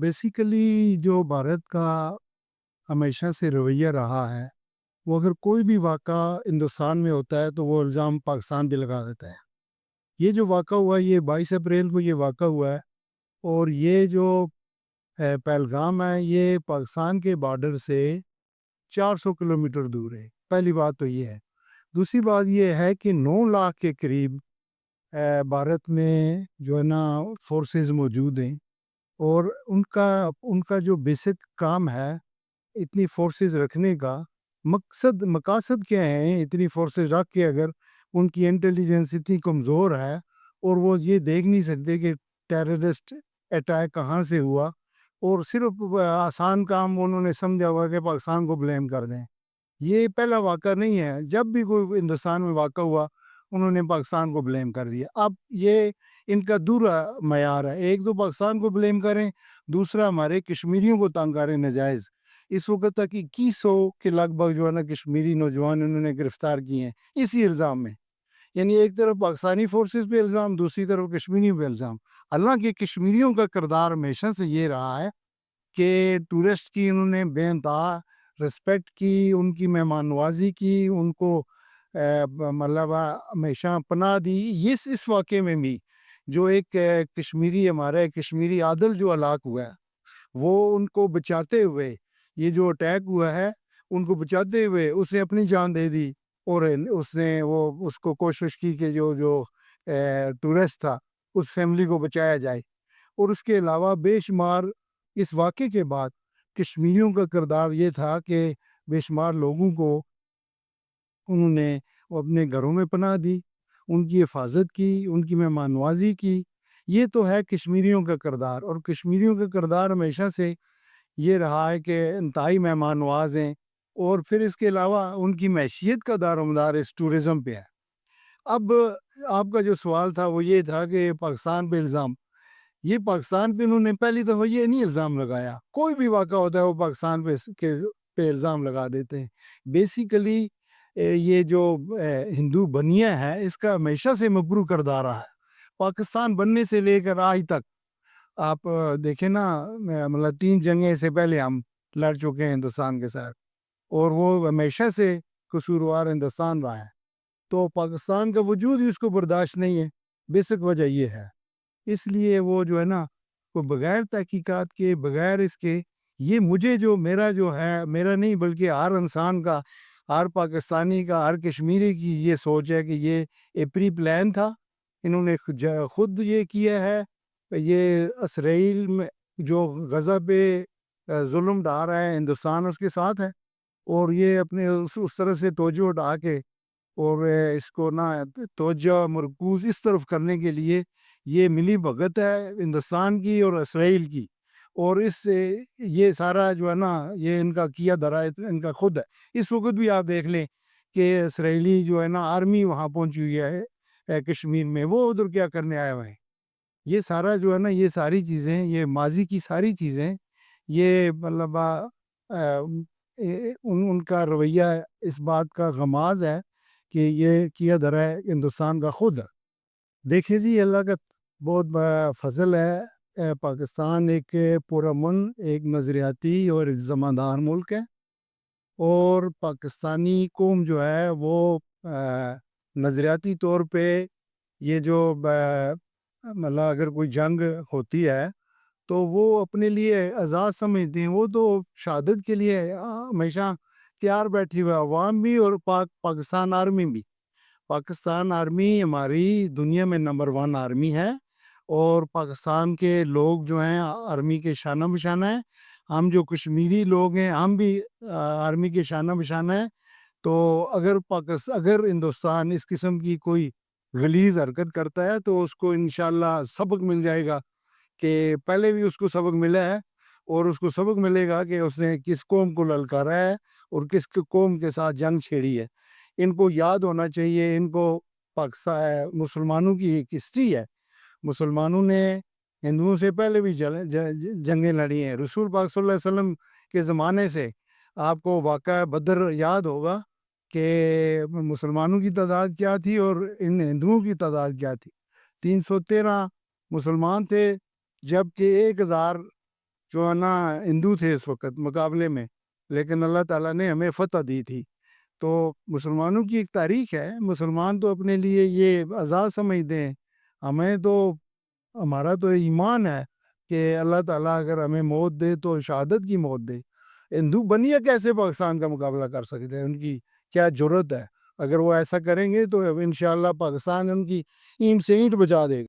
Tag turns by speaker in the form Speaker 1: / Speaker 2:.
Speaker 1: Basically جو بھارت کا ہمیشہ سے رویہ رہا ہے، وہ اگر کوئی بھی واقعہ ہندوستان میں ہوتا ہے تو وہ الزام پاکستان پہ لگا دیتا ہے۔ یہ جو واقعہ ہوا، یہ 22 اپریل کو یہ واقعہ ہوا ہے، اور یہ جو پہلگام ہے، یہ پاکستان کے بارڈر سے 400 کلومیٹر دور ہے۔ پہلی بات تو یہ ہے۔ دوسری بات یہ ہے کہ 9 لاکھ کے قریب بھارت میں جو ہے نا فورسز موجود ہیں، اور ان کا جو بیسک کام ہے اتنی فورسز رکھنے کا مقاصد کیا ہیں؟ اتنی فورسز رکھ کے اگر ان کی انٹیلیجنس اتنی کمزور ہے اور وہ یہ دیکھ نہیں سکتے کہ ٹیررسٹ اٹیک کہاں سے ہوا، اور صرف آسان کام انہوں نے سمجھا ہوا کہ پاکستان کو بلیم کر دیں۔ یہ پہلا واقعہ نہیں ہے، جب بھی کوئی ہندوستان میں واقعہ ہوا انہوں نے پاکستان کو بلیم کر دیا۔ اب یہ ان کا دوسرا معیار ہے، ایک تو پاکستان کو بلیم کریں، دوسرا ہمارے کشمیریوں کو تنگ کریں ناجائز۔ اس وقت تک 2100 کے لگ بھگ جو ہے نا کشمیری نوجوان انہوں نے گرفتار کیے ہیں اسی الزام میں۔ یعنی ایک طرف پاکستانی فورسز پہ الزام، دوسری طرف کشمیریوں پہ الزام۔ حالانکہ کشمیریوں کا کردار ہمیشہ سے یہ رہا ہے کہ ٹورسٹ کی انہوں نے بے انتہا رسپیکٹ کی، ان کی مہمان نوازی کی، ان کو مطلب ہمیشہ پناہ دی۔ اس واقعے میں بھی جو ایک کشمیری ہمارا کشمیری عادل جو ہلاک ہوا ہے، وہ ان کو بچاتے ہوئے، یہ جو اٹیک ہوا ہے ان کو بچاتے ہوئے اس نے اپنی جان دے دی، اور اس کو کوشش کی کہ جو ٹورسٹ تھا اس فیملی کو بچایا جائے۔ اور اس کے علاوہ بے شمار اس واقعے کے بعد کشمیریوں کا کردار یہ تھا کہ بے شمار لوگوں کو انہوں نے اپنے گھروں میں پناہ دی، ان کی حفاظت کی، ان کی مہمان نوازی کی۔ یہ تو ہے کشمیریوں کا کردار، اور کشمیریوں کا کردار ہمیشہ سے یہ رہا ہے کہ انتہائی مہمان نواز ہیں، اور پھر اس کے علاوہ ان کی معیشت کا دار و مدار اس ٹورزم پہ ہے۔ اب آپ کا جو سوال تھا وہ یہ تھا کہ پاکستان پہ الزام، یہ پاکستان پہ انہوں نے پہلی دفعہ یہ نہیں الزام لگایا، کوئی بھی واقعہ ہوتا ہے وہ پاکستان پہ الزام لگا دیتے ہیں۔ بیسیکلی یہ جو ہندو بنیہ ہے اس کا ہمیشہ سے مکروہ کردار رہا ہے، پاکستان بننے سے لے کر آج تک۔ آپ دیکھیں نا، مطلب 3 جنگیں سے پہلے ہم لڑ چکے ہیں ہندوستان کے ساتھ، اور وہ ہمیشہ سے قصوروار ہندوستان رہا ہے، تو پاکستان کا وجود ہی اس کو برداشت نہیں ہے۔ بیسک وجہ یہ ہے، اس لیے وہ جو ہے نا وہ بغیر تحقیقات کے، بغیر اس کے، یہ مجھے جو میرا جو ہے، میرا نہیں بلکہ ہر انسان کا، ہر پاکستانی کا، ہر کشمیری کی یہ سوچ ہے کہ یہ ایک پری پلان تھا، انہوں نے خود یہ کیا ہے۔ یہ اسرائیل میں جو غزہ پہ ظلم ڈھا رہا ہے، ہندوستان اس کے ساتھ ہے، اور یہ اپنے اس طرف سے توجہ ہٹا کے اور اس کو نا توجہ مرکوز اس طرف کرنے کے لیے یہ ملی بھگت ہے ہندوستان کی اور اسرائیل کی، اور اس سے یہ سارا جو ہے نا یہ ان کا کیا دھرا ان کا خود ہے۔ اس وقت بھی آپ دیکھ لیں کہ اسرائیلی جو ہے نا آرمی وہاں پہنچی ہوئی ہے کشمیر میں، وہ ادھر کیا کرنے آئے ہوئے ہیں؟ یہ سارا جو ہے نا، یہ ساری چیزیں، یہ ماضی کی ساری چیزیں، یہ مطلب ان کا رویہ اس بات کا غماز ہے کہ یہ کیا دھرا ہے ہندوستان کا خود ہے۔ دیکھیں جی، اللہ کا بہت بڑا فضل ہے، پاکستان ایک پرامن، ایک نظریاتی اور ایک زماندار ملک ہے، اور پاکستانی قوم جو ہے وہ نظریاتی طور پہ یہ جو مطلب اگر کوئی جنگ ہوتی ہے تو وہ اپنے لیے آزاد سمجھتے ہیں، وہ تو شہادت کے لیے ہمیشہ تیار بیٹھی ہوئے، عوام بھی اور پاکستان آرمی بھی۔ پاکستان آرمی ہماری دنیا میں نمبر 1 آرمی ہے، اور پاکستان کے لوگ جو ہیں آرمی کے شانہ بشانہ ہیں۔ ہم جو کشمیری لوگ ہیں ہم بھی آرمی کے شانہ بشانہ ہیں۔ تو اگر ہندوستان اس قسم کی کوئی غلیظ حرکت کرتا ہے تو اس کو انشاءاللہ سبق مل جائے گا، کہ پہلے بھی اس کو سبق ملا ہے، اور اس کو سبق ملے گا کہ اس نے کس قوم کو للکارا ہے اور کس قوم کے ساتھ جنگ چھیڑی ہے۔ ان کو یاد ہونا چاہیے، ان کو پاکستان مسلمانوں کی ایک ہسٹری ہے، مسلمانوں نے ہندوؤں سے پہلے بھی جنگیں لڑی ہیں۔ رسول پاک صلی اللہ علیہ وسلم کے زمانے سے آپ کو واقعہ بدر یاد ہوگا کہ مسلمانوں کی تعداد کیا تھی اور ان ہندوؤں کی تعداد کیا تھی۔ 313 مسلمان تھے، جبکہ 1000 جو ہے نا ہندو تھے اس وقت مقابلے میں، لیکن اللہ تعالیٰ نے ہمیں فتح دی تھی۔ تو مسلمانوں کی ایک تاریخ ہے، مسلمان تو اپنے لیے یہ عزا سمجھتے ہیں، ہمیں تو ہمارا تو ایمان ہے کہ اللہ تعالیٰ اگر ہمیں موت دے تو شہادت کی موت دے۔ ہندو بنیا کیسے پاکستان کا مقابلہ کر سکتے ہیں؟ ان کی کیا جرت ہے؟ اگر وہ ایسا کریں گے تو انشاءاللہ پاکستان ان کی اینٹ سے اینٹ بچا دے گا۔